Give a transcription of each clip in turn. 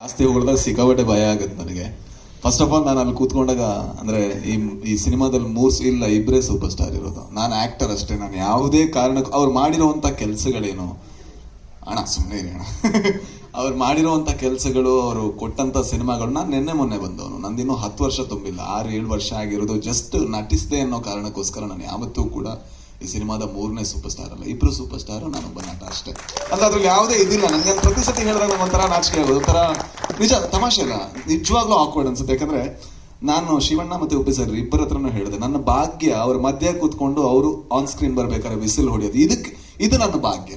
ಜಾಸ್ತಿ ಹೊಡೆದಾಗ ಸಿಕ್ಕಾಪಟ್ಟೆ ಭಯ ಆಗುತ್ತೆ ನನಗೆ. ಫಸ್ಟ್ ಆಫ್ ಆಲ್ ನಾನು ಅಲ್ಲಿ ಕೂತ್ಕೊಂಡಾಗ ಅಂದ್ರೆ ಈ ಸಿನಿಮಾದಲ್ಲಿ ಇಬ್ಬರೇ ಸೂಪರ್ ಸ್ಟಾರ್ ಇರೋದು. ನಾನು ಆಕ್ಟರ್ ಅಷ್ಟೇ. ನಾನು ಯಾವುದೇ ಕಾರಣಕ್ಕೂ ಅವ್ರು ಮಾಡಿರೋವಂಥ ಕೆಲಸಗಳೇನು ಅಣ್ಣ ಸುಮ್ಮನೆ ಇರಿ ಅಣ್ಣ ಅವ್ರು ಮಾಡಿರೋವಂಥ ಕೆಲಸಗಳು, ಅವರು ಕೊಟ್ಟಂತ ಸಿನಿಮಾಗಳು, ನಾನು ನಿನ್ನೆ ಮೊನ್ನೆ ಬಂದವನು. ನಂದಿನ್ನೂ 10 ವರ್ಷ ತುಂಬಿಲ್ಲ, 6-7 ವರ್ಷ ಆಗಿರೋದು. ಜಸ್ಟ್ ನಟಿಸಿದೆ ಅನ್ನೋ ಕಾರಣಕ್ಕೋಸ್ಕರ ನಾನು ಯಾವತ್ತೂ ಕೂಡ ಈ ಸಿನಿಮಾದ 3ನೇ ಸೂಪರ್ ಸ್ಟಾರ್ ಅಲ್ಲ, ಇಬ್ರು ಸೂಪರ್ ಸ್ಟಾರ್, ನಾನೊಬ್ಬ ನಟ ಅಷ್ಟೇ. ಅಂದ್ರೆ ಅದ್ರಲ್ಲಿ ಯಾವುದೇ ಇದಿಲ್ಲ. ನನಗೆ ಪ್ರತಿ ಸತಿ ಹೇಳಿದಾಗ ಒಂಥರ ನಾಚಿಕೆ ಆಗೋದು, ಒಂಥರ ನಿಜ ತಮಾಷೆ ಅಲ್ಲ, ನಿಜವಾಗ್ಲೂ ಆಕ್ವರ್ಡ್ ಅನ್ಸುತ್ತೆ. ಯಾಕಂದ್ರೆ ನಾನು ಶಿವಣ್ಣ ಮತ್ತೆ ಉಪ್ಪಿ ಸರ್ ಇಬ್ಬರ ಹತ್ರನೂ ಹೇಳಿದೆ, ನನ್ನ ಭಾಗ್ಯ ಅವ್ರ ಮಧ್ಯೆ ಕೂತ್ಕೊಂಡು ಅವರು ಆನ್ ಸ್ಕ್ರೀನ್ ಬರ್ಬೇಕಾದ್ರೆ ವಿಸಿಲ್ ಹೊಡೆಯೋದು, ಇದು ನನ್ನ ಭಾಗ್ಯ.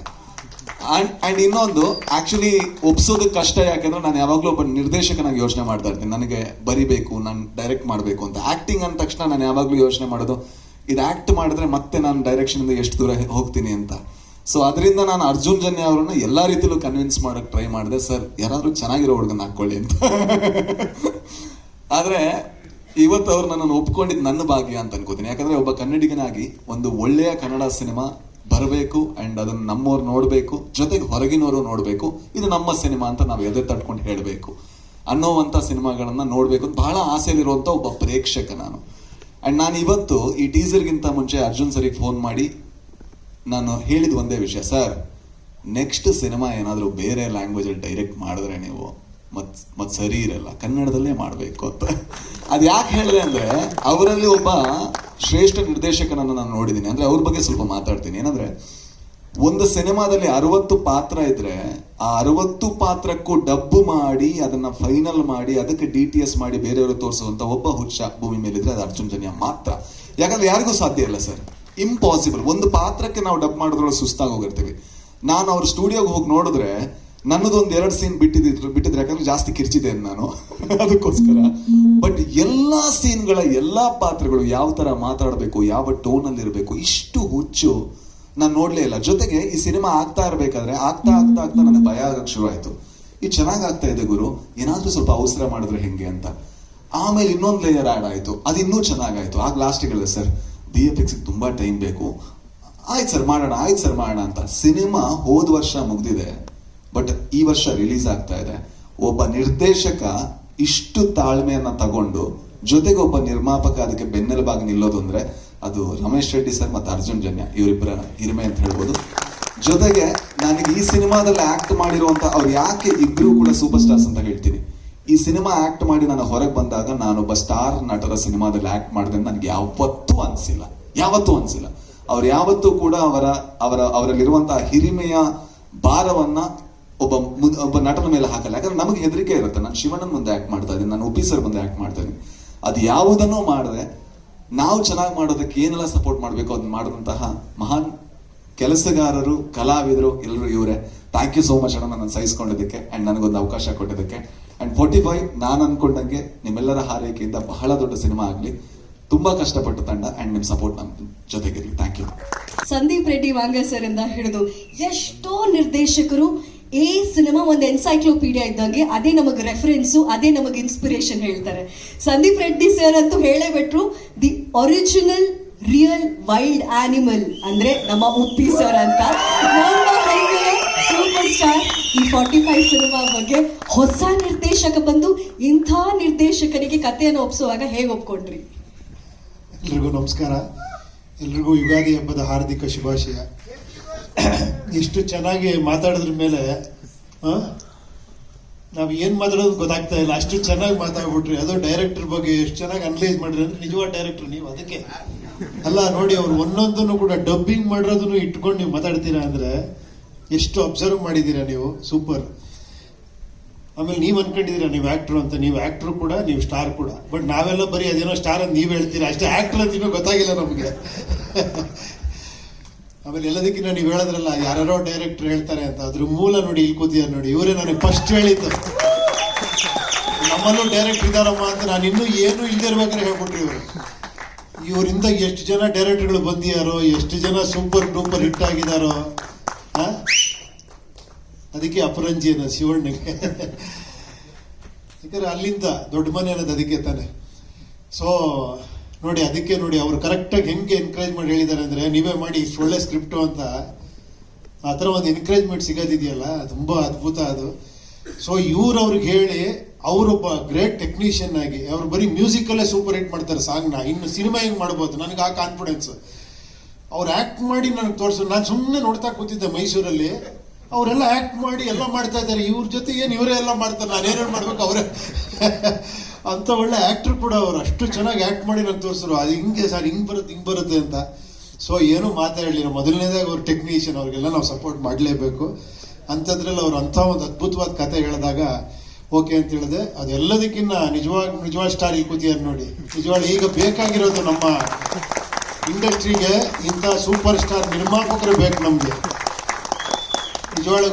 ಅಂಡ್ ಇನ್ನೊಂದು ಆಕ್ಚುಲಿ ಒಪ್ಸೋದಕ್ಕೆ ಕಷ್ಟ. ಯಾಕಂದ್ರೆ ನಾನು ಯಾವಾಗ್ಲೂ ಒಬ್ಬ ನಿರ್ದೇಶಕನಾಗಿ ಯೋಚನೆ ಮಾಡ್ತಾ ಇರ್ತೀನಿ, ನನಗೆ ಬರಿಬೇಕು, ನಾನು ಡೈರೆಕ್ಟ್ ಮಾಡಬೇಕು ಅಂತ. ಆಕ್ಟಿಂಗ್ ಅಂದ ತಕ್ಷಣ ನಾನು ಯಾವಾಗ್ಲೂ ಯೋಚನೆ ಮಾಡೋದು, ಇದು ಆಕ್ಟ್ ಮಾಡಿದ್ರೆ ಮತ್ತೆ ನಾನು ಡೈರೆಕ್ಷನ್ ಇಂದ ಎಷ್ಟು ದೂರ ಹೋಗ್ತೀನಿ ಅಂತ. ಸೊ ಅದರಿಂದ ನಾನು ಅರ್ಜುನ್ ಜನ್ಯ ಅವ್ರನ್ನ ಎಲ್ಲಾ ರೀತಿಲೂ ಕನ್ವಿನ್ಸ್ ಮಾಡಕ್ ಟ್ರೈ ಮಾಡಿದೆ. ಸರ್ ಯಾರಾದ್ರೂ ಚೆನ್ನಾಗಿರೋ ಹುಡುಗನ ಹಾಕೊಳ್ಳಿ ಅಂತ. ಆದ್ರೆ ಇವತ್ತು ಅವ್ರು ನನ್ನನ್ನು ಒಪ್ಕೊಂಡಿದ್ದು ನನ್ನ ಭಾಗ್ಯ ಅಂತ ಅನ್ಕೋತೀನಿ. ಯಾಕಂದ್ರೆ ಒಬ್ಬ ಕನ್ನಡಿಗನಾಗಿ ಒಂದು ಒಳ್ಳೆಯ ಕನ್ನಡ ಸಿನಿಮಾ ಬರಬೇಕು, ಅಂಡ್ ಅದನ್ನ ನಮ್ಮವ್ರು ನೋಡ್ಬೇಕು, ಜೊತೆಗೆ ಹೊರಗಿನವರು ನೋಡ್ಬೇಕು, ಇದು ನಮ್ಮ ಸಿನಿಮಾ ಅಂತ ನಾವು ಎದೆ ತಟ್ಕೊಂಡು ಹೇಳಬೇಕು ಅನ್ನೋವಂಥ ಸಿನಿಮಾಗಳನ್ನ ನೋಡ್ಬೇಕು ಅಂತ ಬಹಳ ಆಸೆಯಲ್ಲಿರುವಂತ ಒಬ್ಬ ಪ್ರೇಕ್ಷಕ ನಾನು. ಅಂಡ್ ನಾನು ಇವತ್ತು ಈ ಟೀಸರ್ಗಿಂತ ಮುಂಚೆ ಅರ್ಜುನ್ ಸರಿಗೆ ಫೋನ್ ಮಾಡಿ ನಾನು ಹೇಳಿದ ಒಂದೇ ವಿಷಯ, ಸರ್ ನೆಕ್ಸ್ಟ್ ಸಿನಿಮಾ ಏನಾದರೂ ಬೇರೆ ಲ್ಯಾಂಗ್ವೇಜ್ ಅಲ್ಲಿ ಡೈರೆಕ್ಟ್ ಮಾಡಿದ್ರೆ ನೀವು ಮತ್ ಸರಿ ಇರಲ್ಲ, ಕನ್ನಡದಲ್ಲೇ ಮಾಡಬೇಕು ಅಂತ. ಅದು ಯಾಕೆ ಹೇಳಿದೆ ಅಂದ್ರೆ, ಅವರಲ್ಲಿ ಒಬ್ಬ ಶ್ರೇಷ್ಠ ನಿರ್ದೇಶಕನನ್ನು ನಾನು ನೋಡಿದ್ದೀನಿ. ಅಂದ್ರೆ ಅವ್ರ ಬಗ್ಗೆ ಸ್ವಲ್ಪ ಮಾತಾಡ್ತೀನಿ. ಏನಂದ್ರೆ ಒಂದು ಸಿನಿಮಾದಲ್ಲಿ 60 ಪಾತ್ರ ಇದ್ರೆ ಆ 60 ಪಾತ್ರಕ್ಕೂ ಡಬ್ಬು ಮಾಡಿ ಅದನ್ನ ಫೈನಲ್ ಮಾಡಿ ಅದಕ್ಕೆ DTS ಮಾಡಿ ಬೇರೆಯವರು ತೋರಿಸುವಂತ ಒಬ್ಬ ಹುಚ್ಚ ಭೂಮಿ ಮೇಲಿದ್ರೆ ಅದು ಅರ್ಜುನ್ ಜನ್ಯ ಮಾತ್ರ. ಯಾಕಂದ್ರೆ ಯಾರಿಗೂ ಸಾಧ್ಯ ಇಲ್ಲ ಸರ್, ಇಂಪಾಸಿಬಲ್. ಒಂದು ಪಾತ್ರಕ್ಕೆ ನಾವು ಡಬ್ ಮಾಡೋದ್ರೊಳಗೆ ಸುಸ್ತಾಗಿ ಹೋಗಿರ್ತೀವಿ. ನಾನು ಅವ್ರ ಸ್ಟುಡಿಯೋಗೆ ಹೋಗಿ ನೋಡಿದ್ರೆ ನನ್ನದೊಂದು 2 ಸೀನ್ ಬಿಟ್ಟಿದ್ರೆ ಯಾಕಂದ್ರೆ ಜಾಸ್ತಿ ಕಿರ್ಚಿದೆ ನಾನು ಅದಕ್ಕೋಸ್ಕರ. ಬಟ್ ಎಲ್ಲಾ ಸೀನ್ಗಳ ಎಲ್ಲಾ ಪಾತ್ರಗಳು ಯಾವ ತರ ಮಾತಾಡಬೇಕು, ಯಾವ ಟೋನ್ ಅಲ್ಲಿ ಇರಬೇಕು, ಇಷ್ಟು ಹುಚ್ಚು ನಾನು ನೋಡ್ಲೇ ಇಲ್ಲ. ಜೊತೆಗೆ ಈ ಸಿನಿಮಾ ಆಗ್ತಾ ಇರ್ಬೇಕಾದ್ರೆ ಆಗ್ತಾ ನನಗೆ ಭಯ ಆಗಕ್ಕೆ ಶುರು ಆಯ್ತು. ಇದು ಚೆನ್ನಾಗ್ ಆಗ್ತಾ ಇದೆ ಗುರು, ಏನಾದ್ರೂ ಸ್ವಲ್ಪ ಅವಸರ ಮಾಡಿದ್ರೆ ಹೆಂಗೆ ಅಂತ. ಆಮೇಲೆ ಇನ್ನೊಂದು ಲೇಯರ್ ಆಡ್ ಆಯ್ತು, ಅದು ಇನ್ನೂ ಚೆನ್ನಾಗಾಯ್ತು. ಆಗ ಲಾಸ್ಟ್ ಹೇಳಿದೆ, ಸರ್ VFX ತುಂಬಾ ಟೈಮ್ ಬೇಕು, ಆಯ್ತು ಸರ್ ಮಾಡೋಣ ಅಂತ. ಸಿನಿಮಾ ಹೋದ ವರ್ಷ ಮುಗ್ದಿದೆ, ಬಟ್ ಈ ವರ್ಷ ರಿಲೀಸ್ ಆಗ್ತಾ ಇದೆ. ಒಬ್ಬ ನಿರ್ದೇಶಕ ಇಷ್ಟು ತಾಳ್ಮೆಯನ್ನ ತಗೊಂಡು ಜೊತೆಗೆ ಒಬ್ಬ ನಿರ್ಮಾಪಕ ಅದಕ್ಕೆ ಬೆನ್ನೆಲುಬಾಗಿ ನಿಲ್ಲೋದು ಅಂದ್ರೆ ಅದು ರಮೇಶ್ ರೆಡ್ಡಿ ಸರ್ ಮತ್ತೆ ಅರ್ಜುನ್ ಜನ್ಯ ಇವರಿಬ್ಬರ ಹಿರಿಮೆ ಅಂತ ಹೇಳ್ಬೋದು. ಜೊತೆಗೆ ನನಗೆ ಈ ಸಿನಿಮಾದಲ್ಲಿ ಆಕ್ಟ್ ಮಾಡಿರುವಂತ ಅವ್ರು ಯಾಕೆ ಇಬ್ರು ಕೂಡ ಸೂಪರ್ ಸ್ಟಾರ್ಸ್ ಅಂತ ಹೇಳ್ತೀನಿ, ಈ ಸಿನಿಮಾ ಆಕ್ಟ್ ಮಾಡಿ ನಾನು ಹೊರಗೆ ಬಂದಾಗ ನಾನೊಬ್ಬ ಸ್ಟಾರ್ ನಟರ ಸಿನಿಮಾದಲ್ಲಿ ಆಕ್ಟ್ ಮಾಡಿದೆ ನನಗೆ ಯಾವತ್ತೂ ಅನ್ಸಿಲ್ಲ. ಅವ್ರು ಯಾವತ್ತೂ ಕೂಡ ಅವರಲ್ಲಿರುವಂತಹ ಹಿರಿಮೆಯ ಭಾರವನ್ನ ಒಬ್ಬ ನಟನ ಮೇಲೆ ಹಾಕಲ್ಲ. ಯಾಕಂದ್ರೆ ನಮಗೆ ಹೆದರಿಕೆ ಇರುತ್ತೆ. ನಾನು ಶಿವಣ್ಣನ ಮುಂದೆ ಆಕ್ಟ್ ಮಾಡ್ತಾ ಇದ್ದೀನಿ, ನಾನು ಉಪ್ಪಿ ಸರ್ ಮುಂದೆ ಆಕ್ಟ್ ಮಾಡ್ತಾ ಇದ್ದೀನಿ. ಅದು ಯಾವುದನ್ನೂ ಮಾಡದೆ ನಾವು ಚೆನ್ನಾಗಿ ಮಾಡೋದಕ್ಕೆ ಏನೆಲ್ಲ ಸಪೋರ್ಟ್ ಮಾಡಬೇಕು ಅದನ್ನ ಮಾಡಿದಂತಹ ಮಹಾನ್ ಕೆಲಸಗಾರರು, ಕಲಾವಿದರು ಎಲ್ಲರೂ ಇವರೇ. ಥ್ಯಾಂಕ್ ಯು ಸೋ ಮಚ್ ಅಣ್ಣ, ನನ್ನ ಸಹಿಸ್ಕೊಂಡಿದ್ದಕ್ಕೆ ಅಂಡ್ ನನಗೊಂದು ಅವಕಾಶ ಕೊಟ್ಟಿದ್ದಕ್ಕೆ. ಅಂಡ್ 45 ನಾನು ಅನ್ಕೊಂಡಂಗೆ ನಿಮ್ಮೆಲ್ಲರ ಹಾರೈಕೆಯಿಂದ ಬಹಳ ದೊಡ್ಡ ಸಿನಿಮಾ ಆಗ್ಲಿ. ತುಂಬಾ ಕಷ್ಟಪಟ್ಟು ತಂಡ ಅಂಡ್ ನಿಮ್ ಸಪೋರ್ಟ್ ನಮ್ಮ ಜೊತೆಗಿರ್ಲಿ. Thank you. Sandeep Reddy Vanga sir ಇಂದ ಹಿಡಿದು ಎಷ್ಟೋ ನಿರ್ದೇಶಕರು ಈ ಸಿನಿಮಾ ಒಂದು ಎನ್ಸೈಕ್ಲೋಪೀಡಿಯಾ ಇದ್ದಂಗೆ, ಅದೇ ನಮಗೆ ರೆಫರೆನ್ಸು, ಅದೇ ನಮಗೆ ಇನ್ಸ್ಪಿರೇಷನ್ ಹೇಳ್ತಾರೆ. ಸಂದೀಪ್ ರೆಡ್ಡಿ ಸರ್ ಅಂತೂ ಹೇಳೇ ಬಿಟ್ರು, the original real wild animal ಅಂದ್ರೆ ನಮ್ಮ ಉಪ್ಪಿ ಸರ್ ಅಂತ. Super star. ಈ 45 ಸಿನಿಮಾ ಬಗ್ಗೆ ಹೊಸ ನಿರ್ದೇಶಕ ಬಂದು ಇಂಥ ನಿರ್ದೇಶಕನಿಗೆ ಕಥೆಯನ್ನು ಒಪ್ಸುವಾಗ ಹೇಗೆ ಒಪ್ಕೊಂಡ್ರಿ? ಎಲ್ರಿಗೂ ನಮಸ್ಕಾರ. ಎಲ್ರಿಗೂ ಯುಗಾದಿ ಹಬ್ಬದ ಹಾರ್ದಿಕ ಶುಭಾಶಯ. ಎಷ್ಟು ಚೆನ್ನಾಗಿ ಮಾತಾಡಿದ್ರ ಮೇಲೆ ನಾವು ಏನ್ ಮಾತಾಡೋದು ಗೊತ್ತಾಗ್ತಾ ಇಲ್ಲ, ಅಷ್ಟು ಚೆನ್ನಾಗಿ ಮಾತಾಡ್ಬಿಟ್ರಿ. ಅದು ಡೈರೆಕ್ಟರ್ ಬಗ್ಗೆ ಎಷ್ಟು ಚೆನ್ನಾಗಿ ಅನಲೈಸ್ ಮಾಡ್ರಿ ಅಂದ್ರೆ ನಿಜವಾದ ಡೈರೆಕ್ಟರ್ ನೀವು. ಅದಕ್ಕೆ ಅಲ್ಲ ನೋಡಿ, ಅವ್ರು ಒಂದೊಂದನ್ನು ಕೂಡ ಡಬ್ಬಿಂಗ್ ಮಾಡಿರೋದನ್ನು ಇಟ್ಕೊಂಡು ನೀವು ಮಾತಾಡ್ತೀರಾ ಅಂದ್ರೆ ಎಷ್ಟು ಅಬ್ಸರ್ವ್ ಮಾಡಿದೀರಾ ನೀವು. ಸೂಪರ್. ಆಮೇಲೆ ನೀವ್ ಅನ್ಕೊಂಡಿದೀರಾ ನೀವು ಆಕ್ಟರ್ ಅಂತ. ನೀವು ಆಕ್ಟರ್ ಕೂಡ, ನೀವು ಸ್ಟಾರ್ ಕೂಡ. ಬಟ್ ನಾವೆಲ್ಲ ಬರೀ ಅದೇನೋ ಸ್ಟಾರ್ ಅಂತ ನೀವ್ ಹೇಳ್ತೀರಾ ಅಷ್ಟೇ, ಆಕ್ಟರ್ ಅಂತ ಇನ್ನೂ ಗೊತ್ತಾಗಿಲ್ಲ ನಮ್ಗೆ. ಆಮೇಲೆ ಎಲ್ಲದಕ್ಕಿಂತ ನೀವು ಹೇಳೋದ್ರಲ್ಲ ಯಾರೋ ಡೈರೆಕ್ಟರ್ ಹೇಳ್ತಾರೆ ಅಂತ, ಅದ್ರ ಮೂಲ ನೋಡಿ ಇಲ್ಲಿ ಕೂತಿದಾರೆ ನೋಡಿ, ಇವರೇ ನನಗೆ ಫಸ್ಟ್ ಹೇಳಿದ್ದು. ನಮ್ಮಲ್ಲೂ ಡೈರೆಕ್ಟರ್ ಇದಾರಮ್ಮ ಅಂತ ನಾನು ಇನ್ನೂ ಏನು ಇಲ್ಲದೆ ಇರ್ಬೇಕಾದ್ರೆ ಹೇಳ್ಬಿಟ್ರಿ ಇವರು. ಇವರಿಂದ ಎಷ್ಟು ಜನ ಡೈರೆಕ್ಟರ್ಗಳು ಬಂದಿಯಾರೋ, ಎಷ್ಟು ಜನ ಸೂಪರ್ ಡೂಪರ್ ಹಿಟ್ ಆಗಿದಾರೋ. ಅದಕ್ಕೆ ಅಪರಂಜಿ ಅನ್ನೋದು ಶಿವಣ್ಣಗೆ. ಯಾಕಂದ್ರೆ ಅಲ್ಲಿಂದ ದೊಡ್ಡ ಮನೆ ಅನ್ನೋದು ಅದಕ್ಕೆ ತಾನೆ. ಸೊ ನೋಡಿ, ಅದಕ್ಕೆ ನೋಡಿ ಅವ್ರು ಕರೆಕ್ಟಾಗಿ ಹೆಂಗೆ ಎನ್ಕರೇಜ್ ಮಾಡಿ ಹೇಳಿದ್ದಾರೆ ಅಂದ್ರೆ, ನೀವೇ ಮಾಡಿ ಇಷ್ಟು ಒಳ್ಳೆ ಸ್ಕ್ರಿಪ್ಟು ಅಂತ. ಆ ಥರ ಒಂದು ಎನ್ಕರೇಜ್ಮೆಂಟ್ ಸಿಗೋದಿದೆಯಲ್ಲ, ತುಂಬಾ ಅದ್ಭುತ ಅದು. ಸೊ ಇವ್ರು ಅವ್ರಿಗೆ ಹೇಳಿ ಅವರೊಬ್ಬ ಗ್ರೇಟ್ ಟೆಕ್ನಿಷಿಯನ್ ಆಗಿ ಅವ್ರು ಬರೀ ಮ್ಯೂಸಿಕಲ್ಲೇ ಸೂಪರ್ ಹಿಟ್ ಮಾಡ್ತಾರೆ ಸಾಂಗ್ನ, ಇನ್ನು ಸಿನಿಮಾ ಹೆಂಗ್ ಮಾಡ್ಬೋದು, ನನಗೆ ಆ ಕಾನ್ಫಿಡೆನ್ಸ್. ಅವ್ರು ಆಕ್ಟ್ ಮಾಡಿ ನನಗೆ ತೋರಿಸು. ನಾನು ಸುಮ್ಮನೆ ನೋಡ್ತಾ ಕೂತಿದ್ದೆ ಮೈಸೂರಲ್ಲಿ, ಅವರೆಲ್ಲ ಆಕ್ಟ್ ಮಾಡಿ ಎಲ್ಲ ಮಾಡ್ತಾ ಇದ್ದಾರೆ, ಇವ್ರ ಜೊತೆ ಏನು ಇವರೇ ಎಲ್ಲ ಮಾಡ್ತಾರೆ, ನಾನೇನೇನು ಮಾಡ್ಬೇಕು ಅವರೇ ಅಂತ ಒಳ್ಳೆ ಆಕ್ಟರ್ ಕೂಡ ಅವರು ಅಷ್ಟು ಚೆನ್ನಾಗಿ ಆಕ್ಟ್ ಮಾಡಿ ನನಗೆ ತೋರಿಸಿದ್ರು. ಅದು ಹಿಂಗೆ ಸರ್ ಹಿಂಗೆ ಬರುತ್ತೆ ಅಂತ. ಸೊ ಏನು ಮಾತಾಡಲಿಲ್ಲ. ಮೊದಲನೇದಾಗಿ ಅವ್ರು ಟೆಕ್ನಿಷಿಯನ್, ಅವ್ರಿಗೆಲ್ಲ ನಾವು ಸಪೋರ್ಟ್ ಮಾಡಲೇಬೇಕು. ಅಂಥದ್ರಲ್ಲಿ ಅವ್ರು ಅಂಥ ಒಂದು ಅದ್ಭುತವಾದ ಕತೆ ಹೇಳಿದಾಗ ಓಕೆ ಅಂತ ಹೇಳಿದೆ. ಅದೆಲ್ಲದಕ್ಕಿಂತ ನಿಜವಾದ ಸ್ಟಾರ್ ಇಲ್ಲಿ ಕೂತಿಯಾರು ನೋಡಿ. ನಿಜವಾಗ್ಲೂ ಈಗ ಬೇಕಾಗಿರೋದು ನಮ್ಮ ಇಂಡಸ್ಟ್ರಿಗೆ ಇಂಥ ಸೂಪರ್ ಸ್ಟಾರ್ ನಿರ್ಮಾಪಕರು ಬೇಕು ನಮಗೆ. ನಿಜವಾಗ್ಲೂ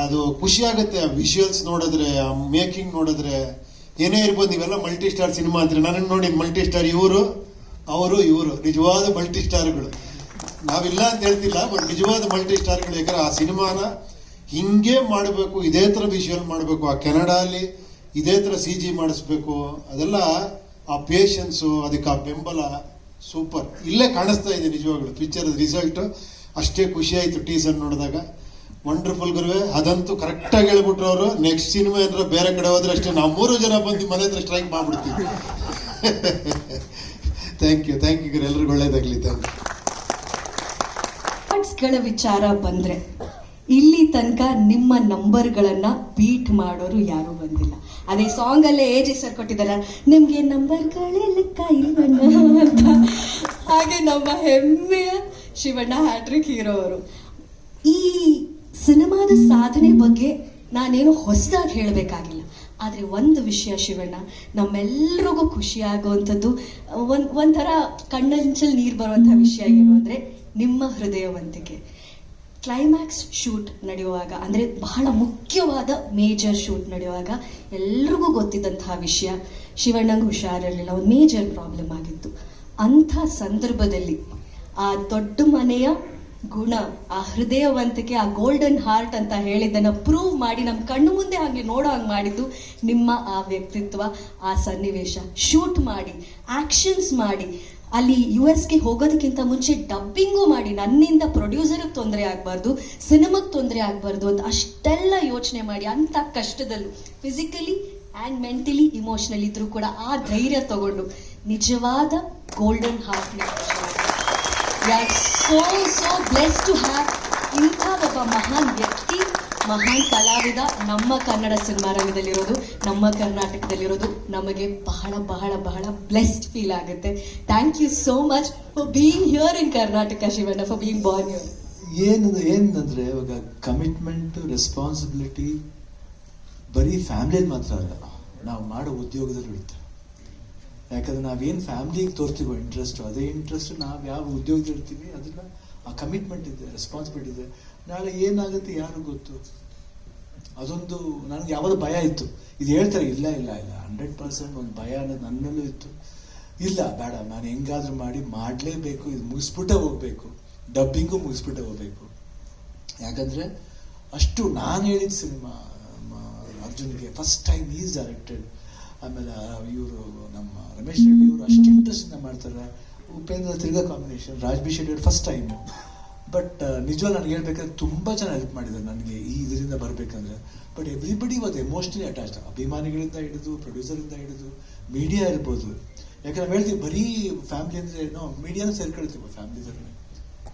ಅದು ಖುಷಿ ಆಗುತ್ತೆ. ಆ ವಿಷುವಲ್ಸ್ ನೋಡಿದ್ರೆ, ಆ ಮೇಕಿಂಗ್ ನೋಡಿದ್ರೆ, ಏನೇ ಇರ್ಬೋದು. ನೀವೆಲ್ಲ ಮಲ್ಟಿ ಸ್ಟಾರ್ ಸಿನಿಮಾ ಅಂತೀರಿ, ನನಗೆ ನೋಡಿ ಮಲ್ಟಿ ಸ್ಟಾರ್ ಇವರು ನಿಜವಾದ ಮಲ್ಟಿ ಸ್ಟಾರ್ಗಳು. ನಾವಿಲ್ಲ ಅಂತ ಹೇಳ್ತಿಲ್ಲ, ಬಟ್ ನಿಜವಾದ ಮಲ್ಟಿ ಸ್ಟಾರ್ಗಳು. ಯಾಕಂದ್ರೆ ಆ ಸಿನಿಮಾನ ಹಿಂಗೆ ಮಾಡಬೇಕು, ಇದೇ ಥರ ವಿಷುವಲ್ ಮಾಡಬೇಕು, ಆ ಕೆನಡಾಲಿ ಇದೇ ಥರ CG ಮಾಡಿಸ್ಬೇಕು. ಅದೆಲ್ಲ ಆ ಪೇಷನ್ಸು, ಅದಕ್ಕೆ ಆ ಬೆಂಬಲ ಸೂಪರ್ ಇಲ್ಲೇ ಕಾಣಿಸ್ತಾ ಇದೆ. ನಿಜವಾಗ್ಲು ಪಿಕ್ಚರ್ ರಿಸಲ್ಟ್ ಅಷ್ಟೇ ಖುಷಿ ಆಯಿತು ಟೀಸರ್ ನೋಡಿದಾಗ. ವಂಡರ್ಫುಲ್ ಗುರುವೆ. ಅದಂತೂ ಕರೆಕ್ಟಾಗಿ ಹೇಳ್ಬಿಟ್ರು ಅವರು. ನೆಕ್ಸ್ಟ್ ಸಿನಿಮಾ ಏನಾರ ಬೇರೆ ಕಡೆ ಹೋದ್ರೆ ಅಷ್ಟೇ ನಾವು 3 ಜನ ಬಂದು ಮನೆ ಹತ್ರ ಸ್ಟ್ರೈಕ್ ಮಾಡ್ಬಿಡ್ತೀವಿ. ಥ್ಯಾಂಕ್ ಯು ಗುರು, ಎಲ್ರಿಗೂ ಒಳ್ಳೇದಾಗ್ಲಿ. Thank you. ಗಳ ವಿಚಾರ ಬಂದ್ರೆ ಇಲ್ಲಿ ತನಕ ನಿಮ್ಮ ನಂಬರ್ಗಳನ್ನ ಬೀಟ್ ಮಾಡೋರು ಯಾರು ಬಂದಿಲ್ಲ. ಅದೇ ಸಾಂಗ್ ಅಲ್ಲೇ AJ ಸರ್ ಕೊಟ್ಟಿದ್ದಾರೆ, ನಿಮ್ಗೆ ನಂಬರ್ಗಳೇ ಲೆಕ್ಕ ಇಲ್ವಣ್ಣ ಅಂತ. ಹಾಗೆ ನಮ್ಮ ಹೆಮ್ಮೆಯ ಶಿವಣ್ಣ ಹ್ಯಾಟ್ರಿಕ್ ಹೀರೋ ಅವರು. ಈ ಸಿನಿಮಾದ ಸಾಧನೆ ಬಗ್ಗೆ ನಾನೇನು ಹೊಸದಾಗಿ ಹೇಳಬೇಕಾಗಿಲ್ಲ. ಆದರೆ ಒಂದು ವಿಷಯ ಶಿವಣ್ಣ, ನಮ್ಮೆಲ್ರಿಗೂ ಖುಷಿ ಆಗುವಂಥದ್ದು, ಒಂಥರ ಕಣ್ಣಂಚಲ್ಲಿ ನೀರು ಬರುವಂಥ ವಿಷಯ ಏನು ಅಂದರೆ ನಿಮ್ಮ ಹೃದಯವಂತಿಕೆ. ಕ್ಲೈಮ್ಯಾಕ್ಸ್ ಶೂಟ್ ನಡೆಯುವಾಗ, ಅಂದರೆ ಬಹಳ ಮುಖ್ಯವಾದ ಮೇಜರ್ ಶೂಟ್ ನಡೆಯುವಾಗ ಎಲ್ರಿಗೂ ಗೊತ್ತಿದ್ದಂತಹ ವಿಷಯ, ಶಿವಣ್ಣಂಗೆ ಹುಷಾರಿರಲಿಲ್ಲ, ಒಂದು ಮೇಜರ್ ಪ್ರಾಬ್ಲಮ್ ಆಗಿತ್ತು. ಅಂಥ ಸಂದರ್ಭದಲ್ಲಿ ಆ ದೊಡ್ಡ ಮನೆಯ ಗುಣ, ಆ ಹೃದಯವಂತಿಕೆ, ಆ ಗೋಲ್ಡನ್ ಹಾರ್ಟ್ ಅಂತ ಹೇಳಿದ್ದನ್ನು ಪ್ರೂವ್ ಮಾಡಿ ನಮ್ಮ ಕಣ್ಣು ಮುಂದೆ ಹಾಗೆ ನೋಡೋ ಹಂಗೆ ಮಾಡಿದ್ದು ನಿಮ್ಮ ಆ ವ್ಯಕ್ತಿತ್ವ, ಆ ಸನ್ನಿವೇಶ. ಶೂಟ್ ಮಾಡಿ, ಆ್ಯಕ್ಷನ್ಸ್ ಮಾಡಿ, ಅಲ್ಲಿ US-ಗೆ ಹೋಗೋದಕ್ಕಿಂತ ಮುಂಚೆ ಡಬ್ಬಿಂಗು ಮಾಡಿ, ನನ್ನಿಂದ ಪ್ರೊಡ್ಯೂಸರ್ಗೆ ತೊಂದರೆ ಆಗಬಾರ್ದು, ಸಿನಿಮಾಗೆ ತೊಂದರೆ ಆಗಬಾರ್ದು ಅಂತ ಅಷ್ಟೆಲ್ಲ ಯೋಚನೆ ಮಾಡಿ, ಅಂಥ ಕಷ್ಟದಲ್ಲೂ ಫಿಸಿಕಲಿ ಆ್ಯಂಡ್ ಮೆಂಟಲಿ ಇಮೋಷ್ನಲಿ ಇದ್ರೂ ಕೂಡ ಆ ಧೈರ್ಯ ತಗೊಂಡು ನಿಜವಾದ ಗೋಲ್ಡನ್ ಹಾರ್ಟ್ನ ಸೋ ಬ್ಲೆಸ್ಡ್ ಟು ಹ್ಯಾವ್ ಇಂಥ ಒಬ್ಬ ಮಹಾನ್ ವ್ಯಕ್ತಿ, ಮಹಾನ್ ಕಲಾವಿದ ನಮ್ಮ ಕನ್ನಡ ಸಿನಿಮಾ ರಂಗದಲ್ಲಿರೋದು, ನಮ್ಮ ಕರ್ನಾಟಕದಲ್ಲಿರೋದು ನಮಗೆ ಬಹಳ ಬಹಳ ಬಹಳ ಬ್ಲೆಸ್ಡ್ ಫೀಲ್ ಆಗುತ್ತೆ. Thank you so much for being here in Karnataka Shivanna, for being born here. ಏನಂದ್ರೆ ಇವಾಗ ಕಮಿಟ್ಮೆಂಟ್, ರೆಸ್ಪಾನ್ಸಿಬಿಲಿಟಿ ಬರೀ ಫ್ಯಾಮಿಲಿಯಲ್ಲಿ ಮಾತ್ರ ಅಲ್ಲ, ನಾವು ಮಾಡೋ ಉದ್ಯೋಗದಲ್ಲಿ ಇರುತ್ತೆ. ಯಾಕಂದ್ರೆ ನಾವೇನು ಫ್ಯಾಮಿಲಿಗೆ ತೋರ್ತೀವೋ ಇಂಟ್ರೆಸ್ಟು, ಅದೇ ಇಂಟ್ರೆಸ್ಟ್ ನಾವು ಯಾವ ಉದ್ಯೋಗದಲ್ಲಿ ಇರ್ತೀವಿ, ಅದನ್ನ ಆ ಕಮಿಟ್ಮೆಂಟ್ ಇದೆ, ರೆಸ್ಪಾನ್ಸಿಬಿಲಿಟಿ ಇದೆ. ನಾಳೆ ಏನಾಗುತ್ತೆ ಯಾರು ಗೊತ್ತು. ಅದೊಂದು ನನಗೆ ಯಾವಾಗ ಭಯ ಇತ್ತು. ಇದು ಹೇಳ್ತಾರೆ, ಇಲ್ಲ 100% ಒಂದು ಭಯ ಅನ್ನೋದು ನನ್ನಲ್ಲೂ ಇತ್ತು. ಇಲ್ಲ ಬೇಡ, ನಾನು ಹೆಂಗಾದ್ರೂ ಮಾಡಲೇಬೇಕು, ಇದು ಮುಗಿಸ್ಬಿಟ್ಟೆ ಹೋಗ್ಬೇಕು, ಡಬ್ಬಿಂಗು ಮುಗಿಸ್ಬಿಟ್ಟೆ ಹೋಗ್ಬೇಕು. ಯಾಕಂದರೆ ಅಷ್ಟು ನಾನು ಹೇಳಿದ ಸಿನಿಮಾ ಅರ್ಜುನ್ಗೆ ಫಸ್ಟ್ ಟೈಮ್ ಈಸ್ ಡೈರೆಕ್ಟೆಡ್. ಆಮೇಲೆ ಇವರು ನಮ್ಮ ರಮೇಶ್ ರೆಡ್ಡಿ ಅವರು ಅಷ್ಟು ಇಂಟ್ರೆಸ್ಟಿಂದ ಮಾಡ್ತಾರೆ. ಉಪೇಂದ್ರ ತಿರ್ಗಾ ಕಾಂಬಿನೇಷನ್, ರಾಜ್ಬಿ ಶೆಟ್ಟಿ ಅವರು ಫಸ್ಟ್ ಟೈಮು. ಬಟ್ ನಿಜವಾಗಿ ನನಗೆ ಹೇಳ್ಬೇಕಾದ್ರೆ ತುಂಬ ಚೆನ್ನಾಗಿ ಹೆಲ್ಪ್ ಮಾಡಿದ್ದಾರೆ ನನಗೆ ಈ ಇದರಿಂದ ಬರಬೇಕಂದ್ರೆ. But everybody was emotionally attached, ಅಭಿಮಾನಿಗಳಿಂದ ಹಿಡಿದು, ಪ್ರೊಡ್ಯೂಸರಿಂದ ಹಿಡಿದು, ಮೀಡಿಯಾ ಇರ್ಬೋದು. ಯಾಕಂದ್ರೆ ನಾವು ಹೇಳ್ತೀವಿ ಬರೀ ಫ್ಯಾಮಿಲಿ ಅಂದರೆ ನಾವು ಮೀಡಿಯಾನ ಸೇರ್ಕೊಳ್ತೀವಿ. ಫ್ಯಾಮಿಲಿ ಥರನೇ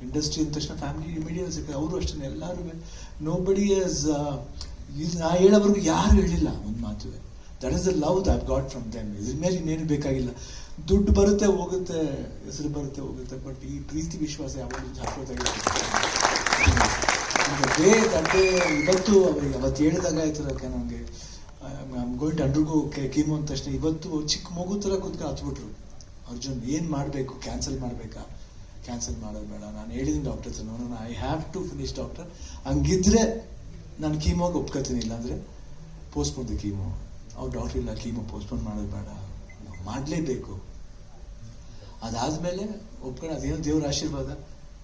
ಇಂಡಸ್ಟ್ರಿ ಅಂದ ತಕ್ಷಣ ಫ್ಯಾಮಿಲಿ ಮೀಡಿಯಾನ ಸೇರ್ಕೊಳ್ಳಿ, ಅವರು ಅಷ್ಟೇ ಎಲ್ಲರೂ. ನೋಬಡಿ ಆಸ್ ಇದು ನಾ ಹೇಳೋವರೆಗೂ ಯಾರು ಹೇಳಿಲ್ಲ ಒಂದು ಮಾತು. That is the love that I got from them. ಇದ್ರ ಮೇಲೆ ಇನ್ನೇನು ಬೇಕಾಗಿಲ್ಲ. ದುಡ್ಡು ಬರುತ್ತೆ ಹೋಗುತ್ತೆ, ಹೆಸರು ಬರುತ್ತೆ ಹೋಗುತ್ತೆ, ಬಟ್ ಈ ಪ್ರೀತಿ ವಿಶ್ವಾಸ ಯಾವಾಗಲೂ ಶಾಶ್ವತವಾಗಿರುತ್ತೆ. ಇವತ್ತು ಅವತ್ತು ಹೇಳಿದಾಗ ಆಯ್ತು ನನಗೆ ಗೋಯಿಂಟ್ ಅಂಡರ್ಗೋ ಕೀಮೋ ಅಂದ ತಕ್ಷಣ ಇವತ್ತು ಚಿಕ್ಕ ಮಗು ಥರ ಕೂತ್ಕೊಂಡು ಹಚ್ಬಿಟ್ರು. ಅರ್ಜುನ್ ಏನು ಮಾಡಬೇಕು, ಕ್ಯಾನ್ಸಲ್ ಮಾಡಬೇಕಾ? ಕ್ಯಾನ್ಸಲ್ ಮಾಡೋದು ಬೇಡ. ನಾನು ಹೇಳಿದ್ದೀನಿ ಡಾಕ್ಟರ್ ಹತ್ರ, ನಾನು I have to finish doctor. ಹಂಗಿದ್ರೆ ನಾನು ಕೀಮೋಗೆ ಒಪ್ಕೋತೀನಿ, ಇಲ್ಲಾಂದರೆ ಪೋಸ್ಟ್ಪೋನ್ ದ ಕೀಮೋ. ಅವ್ರು ಡಾಕ್ಟ್ರ್ ಇಲ್ಲ, ಕೀಮೋ ಪೋಸ್ಟ್ಪೋನ್ ಮಾಡೋದು ಬೇಡ, ಮಾಡಲೇಬೇಕು. ಅದಾದಮೇಲೆ ಒಪ್ಕೊಂಡು ಅದೇನೋ ದೇವ್ರ ಆಶೀರ್ವಾದ,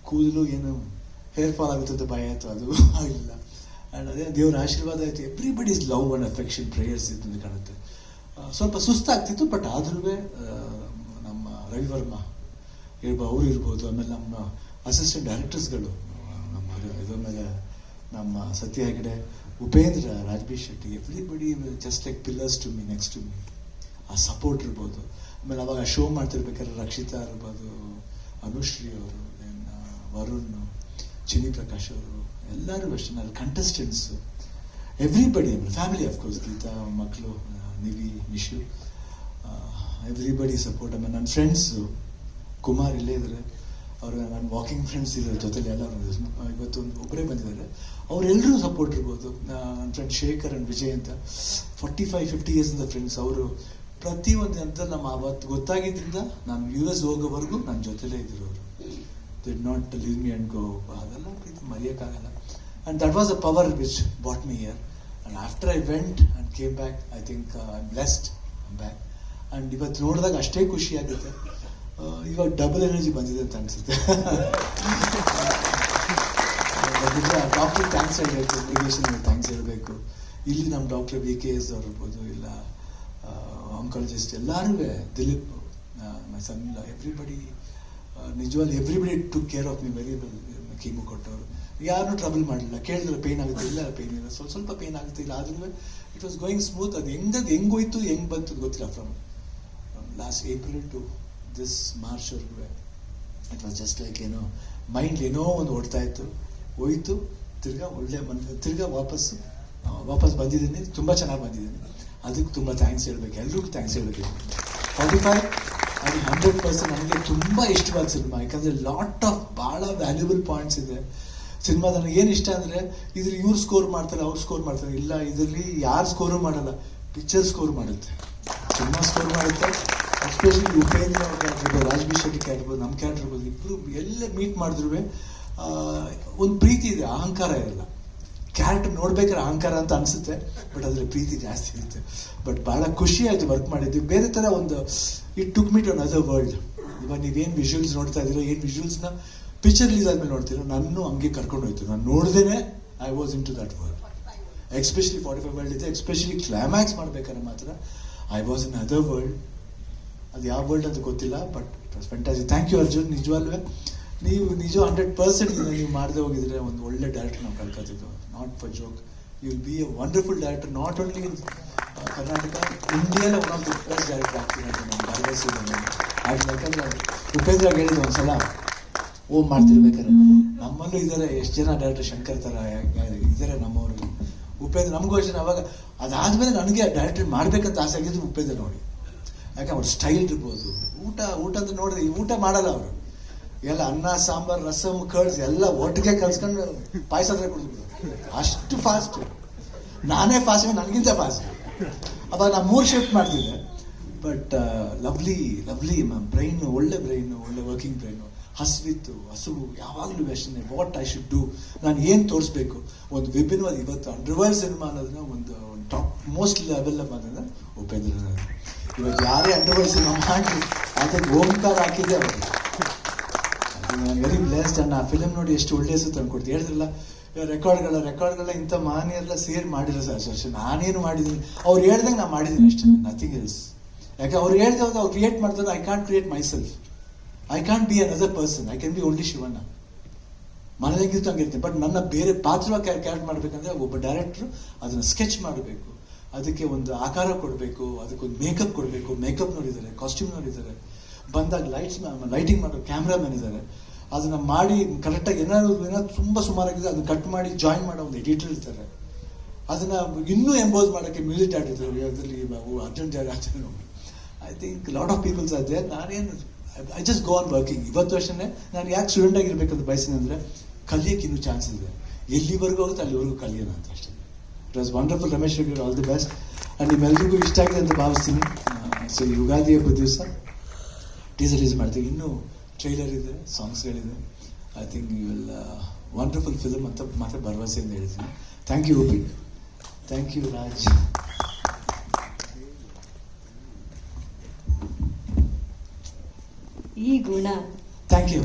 ಕೂದಲು ಏನು ಹೇರ್ ಫಾಲ್ ಆಗುತ್ತದೆ ಭಯ ಆಯಿತು, ಅದು ಆಗಿಲ್ಲ. ಆ್ಯಂಡ್ ಅದೇ ದೇವ್ರ ಆಶೀರ್ವಾದ ಆಯಿತು. Everybody is love and affection, prayers ಇತ್ತು ಕಾಣುತ್ತೆ. ಸ್ವಲ್ಪ ಸುಸ್ತಾಗ್ತಿತ್ತು, ಬಟ್ ಆದ್ರೂ ನಮ್ಮ ರವಿವರ್ಮ ಅವರು ಇರ್ಬೋದು, ಆಮೇಲೆ ನಮ್ಮ ಅಸಿಸ್ಟೆಂಟ್ ಡೈರೆಕ್ಟರ್ಸ್ಗಳು, ನಮ್ಮ ಇದ್ರ ಮೇಲೆ ನಮ್ಮ Satya Hegde, Upendra, Raj B Shetty, everybody just like pillars to me, next to me. ಆ ಸಪೋರ್ಟ್ ಇರ್ಬೋದು. ಆಮೇಲೆ ಅವಾಗ ಶೋ ಮಾಡ್ತಿರ್ಬೇಕಾದ್ರೆ ರಕ್ಷಿತಾ ಇರ್ಬೋದು, ಅನುಶ್ರೀ ಅವರು, ದೆನ್ ವರುಣ್, ಚಿನಿ ಪ್ರಕಾಶ್ ಅವರು, ಎಲ್ಲರೂ ಅಷ್ಟೇ. ನಾನು ಕಂಟೆಸ್ಟೆಂಟ್ಸು, ಎವ್ರಿಬಡಿ, ಆಮೇಲೆ ಫ್ಯಾಮಿಲಿ ಅಫ್ಕೋರ್ಸ್, ಗೀತಾ ಮಕ್ಕಳು, ನಿವಿ, ನಿಶು, ಎವ್ರಿಬಡಿ ಸಪೋರ್ಟ್. ಆಮೇಲೆ ನನ್ನ ಫ್ರೆಂಡ್ಸು, ಕುಮಾರ್ ಇಲ್ಲೇ ಇದ್ದಾರೆ, ಅವರು ನನ್ನ ವಾಕಿಂಗ್ ಫ್ರೆಂಡ್ಸ್ ಇದ್ದಾರೆ ಜೊತೆಲಿ, ಎಲ್ಲ ಇವತ್ತು ಒಬ್ಬರೇ ಬಂದಿದ್ದಾರೆ, ಅವರೆಲ್ಲರೂ ಸಪೋರ್ಟ್ ಇರ್ಬೋದು. ನನ್ನ ಫ್ರೆಂಡ್ ಶೇಖರ್ ಆ್ಯಂಡ್ ವಿಜಯ್ ಅಂತ 45-50 ಇಯರ್ಸಿಂದ ಫ್ರೆಂಡ್ಸ್. ಅವರು ಪ್ರತಿಯೊಂದು ಅಂತ ನಮ್ಮ ಅವತ್ತು ಗೊತ್ತಾಗಿದ್ದರಿಂದ ನಾನು US ಹೋಗೋವರೆಗೂ ನನ್ನ ಜೊತೆಲೇ ಇದ್ರು ಅವರು. Did not leave me and go. ಅದೆಲ್ಲ ಪ್ರೀತಿ ಮರೆಯೋಕ್ಕಾಗಲ್ಲ. And that was a power which brought me here. And after I went and came back, I think I am blessed, I back. And ಇವತ್ತು ನೋಡಿದಾಗ ಅಷ್ಟೇ ಖುಷಿ ಆಗುತ್ತೆ. ಇವಾಗ ಡಬಲ್ ಎನರ್ಜಿ ಬಂದಿದೆ ಅಂತ ಅನಿಸುತ್ತೆ. ಡಾಕ್ಟರ್ ಥ್ಯಾಂಕ್ಸ್ ಹೇಳಬೇಕು, ಅಪ್ಲಿಕೇಶನ್ ಥ್ಯಾಂಕ್ಸ್ ಹೇಳಬೇಕು. ಇಲ್ಲಿ ನಮ್ಮ ಡಾಕ್ಟರ್ VKS ಅವ್ರು ಇರ್ಬೋದು, ಇಲ್ಲ ಆಂಕಾಲಜಿಸ್ಟ್, ಎಲ್ಲರೂ, ದಿಲೀಪ್, ಮೈ ಸನ್, ಎವ್ರಿಬಡಿ, ನಿಜವಾಗ್ಲೂ everybody took care of me very well. Chemo ಕೊಟ್ಟವರು ಯಾರನ್ನೂ ಟ್ರಬಲ್ ಮಾಡಲಿಲ್ಲ. ಕೇಳಿದ್ರೆ ಪೇನ್ ಆಗುತ್ತೆ, ಇಲ್ಲ ಪೇನ್ ಇಲ್ಲ, ಸ್ವಲ್ಪ ಪೇನ್ ಆಗುತ್ತೆ, ಇಲ್ಲ ಆದ್ರೂ ಇಟ್ ವಾಸ್ ಗೋಯಿಂಗ್ ಸ್ಮೂತ್. ಅದು ಹೆಂಗೋಯ್ತು, ಹೆಂಗೆ ಬಂತು ಗೊತ್ತಿಲ್ಲ. From last April to this ಮಾರ್ಚ್ವರೆಗೂ ಇಟ್ ವಾಸ್ ಜಸ್ಟ್ ಲೈಕ್ ಏನೋ ಮೈಂಡ್ ಏನೋ ಒಂದು ಓಡ್ತಾ ಇತ್ತು, ಹೋಯ್ತು, ತಿರ್ಗಾ ವಾಪಸ್ ಬಂದಿದ್ದೀನಿ. ತುಂಬ ಚೆನ್ನಾಗಿ ಬಂದಿದ್ದೀನಿ. ಅದಕ್ಕೆ ತುಂಬ ಥ್ಯಾಂಕ್ಸ್ ಹೇಳಬೇಕು, ಎಲ್ರಿಗೂ ಥ್ಯಾಂಕ್ಸ್ ಹೇಳಬೇಕು. 45 ಅದು 100% ನನಗೆ ತುಂಬ ಇಷ್ಟವಾದ ಸಿನಿಮಾ. ಯಾಕಂದರೆ ಲಾಟ್ ಆಫ್ ಭಾಳ ವ್ಯಾಲ್ಯೂಬಲ್ ಪಾಯಿಂಟ್ಸ್ ಇದೆ ಸಿನಿಮಾ. ನನಗೆ ಏನು ಇಷ್ಟ ಅಂದರೆ ಇದ್ರಲ್ಲಿ ಇವ್ರು ಸ್ಕೋರ್ ಮಾಡ್ತಾರೆ, ಅವ್ರು ಸ್ಕೋರ್ ಮಾಡ್ತಾರೆ, ಇಲ್ಲ ಇದರಲ್ಲಿ ಯಾರು ಸ್ಕೋರು ಮಾಡಲ್ಲ, ಪಿಕ್ಚರ್ ಸ್ಕೋರ್ ಮಾಡುತ್ತೆ, ಸಿನಿಮಾ ಸ್ಕೋರ್ ಮಾಡುತ್ತೆ. ಎಸ್ಪೆಷಲಿ ಉಪೇಂದ್ರ ಅವ್ರ ಕ್ಯಾರೆಕ್ಟರ್ ಇರ್ಬೋದು, ರಾಜ್ಬಿ ಶೆಟ್ಟಿ ಕ್ಯಾರೆಕ್ಟರ್ ಇರ್ಬೋದು, ನಮ್ಮ ಕ್ಯಾರೆಕ್ಟರ್ ಇರ್ಬೋದು, ಇಬ್ಬರು ಎಲ್ಲ ಮೀಟ್ ಮಾಡಿದ್ರು ಒಂದು ಪ್ರೀತಿ ಇದೆ, ಅಹಂಕಾರ ಇರಲ್ಲ. ಕ್ಯಾರೆಕ್ಟರ್ ನೋಡ್ಬೇಕಾದ್ರೆ ಅಹಂಕಾರ ಅಂತ ಅನಿಸುತ್ತೆ, ಬಟ್ ಅದರಲ್ಲಿ ಪ್ರೀತಿ ಜಾಸ್ತಿ ಇರುತ್ತೆ. ಬಟ್ ಭಾಳ ಖುಷಿ ಆಯಿತು ವರ್ಕ್ ಮಾಡಿದ್ವಿ. ಬೇರೆ ಥರ ಒಂದು it took me to another world. ಇವಾಗ ನೀವೇನು ವಿಜುವಲ್ಸ್ ನೋಡ್ತಾ ಇದ್ದೀರೋ, ಏನು ವಿಜುವಲ್ಸ್ನ ಪಿಕ್ಚರ್ ರಿಲೀಸ್ ಆದಮೇಲೆ ನೋಡ್ತೀರೋ, ನಾನು ಹಂಗೆ ಕರ್ಕೊಂಡು ಹೋಯ್ತು. ನಾನು ನೋಡ್ದೇನೆ I was in to that world. Especially 45 world ಇದೆ, ಎಸ್ಪೆಷಲಿ ಕ್ಲೈಮ್ಯಾಕ್ಸ್ ಮಾಡ್ಬೇಕಾದ್ರೆ ಮಾತ್ರ I was in other world. ಅದು ಯಾವ ವರ್ಲ್ಡ್ ಅಂತ ಗೊತ್ತಿಲ್ಲ, but it was fantastic. Thank you Arjun. ನಿಜವಾಗ್ಲೂ ನೀವು 100% ನೀವು ಮಾಡದೆ ಹೋಗಿದ್ರೆ ಒಂದು ಒಳ್ಳೆ ಡೈರೆಕ್ಟರ್ ನಾವು ಕಳ್ಕೊತಿದ್ದು. Not for joke, you will be a wonderful director, not only in Karnataka, ಇಂಡಿಯಾದ one of the best director ಆಗ್ತೀನಿ ಅಂತ ನಾನು ಭರವಸೆ ಇದೆ. ಯಾಕಂದ್ರೆ ಉಪೇಂದ್ರ ಹೇಳಿದ್ದು ಒಂದ್ಸಲ ಮಾಡ್ತಿರ್ಬೇಕಾದ್ರೆ, ನಮ್ಮಲ್ಲೂ ಇದ್ದಾರೆ ಎಷ್ಟು ಜನ ಡೈರೆಕ್ಟರ್, ಶಂಕರ್ ಥರ ಇದ್ದಾರೆ ನಮ್ಮವರು. ಉಪೇಂದ್ರ ನಮಗೂ ಅಷ್ಟೇ. ಅವಾಗ ಅದಾದ್ಮೇಲೆ ನನಗೆ ಡೈರೆಕ್ಟರ್ ಮಾಡ್ಬೇಕಂತ ಆಸೆ ಆಗಿದ್ದು ಉಪೇಂದ್ರ ನೋಡಿ. ಯಾಕೆ ಅವ್ರ ಸ್ಟೈಲ್ ಇರ್ಬೋದು, ಊಟ ಅಂತ ನೋಡಿದ್ರೆ ಊಟ ಮಾಡಲ್ಲ ಅವರು, ಎಲ್ಲ ಅನ್ನ ಸಾಂಬಾರ್ ರಸಮ್ ಕರ್ಡ್ಸ್ ಎಲ್ಲ ಒಟ್ಟಿಗೆ ಕಲ್ಸ್ಕೊಂಡು ಪಾಯಸ ಕುಡಿದ್ಬಿಡು, ಅಷ್ಟು ಫಾಸ್ಟ್. ನಾನೇ ಫಾಸ್ಟ್, ನನಗಿಂತ ಫಾಸ್ಟ್. ಅವಾಗ ನಾನು 3 ಶಿಫ್ಟ್ ಮಾಡ್ತಿದ್ದೆ. ಬಟ್ ಲವ್ಲಿ ಬ್ರೈನ್, ಒಳ್ಳೆ ವರ್ಕಿಂಗ್ ಬ್ರೈನು. ಹಸು ಯಾವಾಗಲೂ ಯೋಚನೆ, ವಾಟ್ ಐ ಶುಡ್ ಡೂ, ನಾನು ಏನು ತೋರಿಸ್ಬೇಕು. ಒಂದು ವಿಭಿನ್ನವಾದ ಇವತ್ತು ಅಂಡರ್ವರ್ಲ್ಡ್ ಸಿನಿಮಾ ಅನ್ನೋದನ್ನ ಒಂದು ಟಾಪ್ ಮೋಸ್ಟ್ ಲೆವೆಲ್ ಬಂದ್ರೆ ಉಪೇಂದ್ರ. ಇವತ್ತು ಯಾರೇ ಅಂಡರ್ವರ್ಲ್ಡ್ ಸಿನಿಮಾ ಮಾಡಿ ಅದಕ್ಕೆ ಓಂಕಾರ ಹಾಕಿದ್ದೆ ಅವರು. ನಾನು ವೆರಿ ಬ್ಲೆಸ್ಡ್. ಆ ಫಿಲಮ್ ನೋಡಿ ಎಷ್ಟು ಒಳ್ಳೆ ಹೆಸರು ತಂದ್ಕೊಡ್ತೀವಿ. ಹೇಳಿದ್ರಲ್ಲ ರೆಕಾರ್ಡ್ಗಳ ಇಂಥ ಮಾನ್ಯರೆಲ್ಲ ಸೇರಿ ಮಾಡಿರೋ ಸರ್. ನಾನೇನು ಮಾಡಿದ್ದೀನಿ, ಅವ್ರು ಹೇಳ್ದಂಗೆ ನಾನು ಮಾಡಿದ್ದೀನಿ ಅಷ್ಟೇ, ನಥಿಂಗ್ ಎಲ್ಸ್. ಯಾಕೆ ಅವ್ರು ಹೇಳ್ದಾಗ ಅವ್ರು ಕ್ರಿಯೇಟ್ ಮಾಡ್ತಾರೆ. I can't create myself, I can't be another person, I can be only Shivanna. ಮನೇಲಿಂಗಿತ್ತು ಹಂಗಿರ್ತೀನಿ. ಬಟ್ ನನ್ನ ಬೇರೆ ಪಾತ್ರವಾಗಿ ಕ್ಯಾರೆಕ್ಟ್ ಮಾಡಬೇಕಂದ್ರೆ ಒಬ್ಬ ಡೈರೆಕ್ಟ್ರು ಅದನ್ನು ಸ್ಕೆಚ್ ಮಾಡಬೇಕು, ಅದಕ್ಕೆ ಒಂದು ಆಕಾರ ಕೊಡಬೇಕು, ಅದಕ್ಕೊಂದು ಮೇಕಪ್ ಕೊಡಬೇಕು. ಮೇಕಪ್ ನೋಡಿದ್ದಾರೆ, ಕಾಸ್ಟ್ಯೂಮ್ ನೋಡಿದ್ದಾರೆ, ಬಂದಾಗ ಲೈಟಿಂಗ್ ಮಾಡೋ ಕ್ಯಾಮ್ರಾಮನ್ ಇದ್ದಾರೆ. ಅದನ್ನು ಮಾಡಿ ಕರೆಕ್ಟಾಗಿ ಏನಾದ್ರು ತುಂಬ ಸುಮಾರಾಗಿದೆ ಅದನ್ನು ಕಟ್ ಮಾಡಿ ಜಾಯಿನ್ ಮಾಡೋ ಒಂದು ಎಡಿಟರ್ ಇರ್ತಾರೆ. ಅದನ್ನು ಇನ್ನೂ ಎಂಬೋಸ್ ಮಾಡೋಕ್ಕೆ ಮ್ಯೂಸಿಕ್ ಡೈರೆಕ್ಟರ್ ಇರ್ತಾರೆ. ಅದರಲ್ಲಿ Arjun Jayarajan, I think lot of peoples ಆದ್ರೆ. ನಾನೇನು I just go on working. ಇವತ್ತು ಅಷ್ಟೇ ನಾನು ಯಾಕೆ ಸ್ಟೂಡೆಂಟ್ ಆಗಿರ್ಬೇಕಂತ ಬಯಸಿದೆ ಅಂದರೆ ಕಲಿಯೋಕ್ಕೆ ಇನ್ನೂ ಚಾನ್ಸ್ ಇದೆ. ಎಲ್ಲಿವರೆಗೂ ಹೋಗುತ್ತೆ ಅಲ್ಲಿವರೆಗೂ ಕಲಿಯೋಣ ಅಂತ ಅಷ್ಟೇ. It was wonderful. Ramesh Reddy, all the best. And ನಿಮ್ಮೆಲ್ಲರಿಗೂ ಇಷ್ಟ ಆಗಿದೆ ಅಂತ ಭಾವಿಸ್ತೀನಿ. ಸೊ ಯುಗಾದಿ ಹಬ್ಬದ ದಿವಸ ಟೀಸರ್ ರಿಲೀಸ್ ಮಾಡ್ತೀವಿ. ಇನ್ನೂ ಟ್ರೈಲರ್ ಇದೆ, ಸಾಂಗ್ಸ್ಗಳಿದೆ. I think you will wonderful film ಅಂತ ಮಾತ್ರ ಭರವಸೆಯಿಂದ ಹೇಳ್ತೀನಿ. Thank you Uppi, thank you Raj. ಈ ಗುಣ, ಥ್ಯಾಂಕ್ ಯು.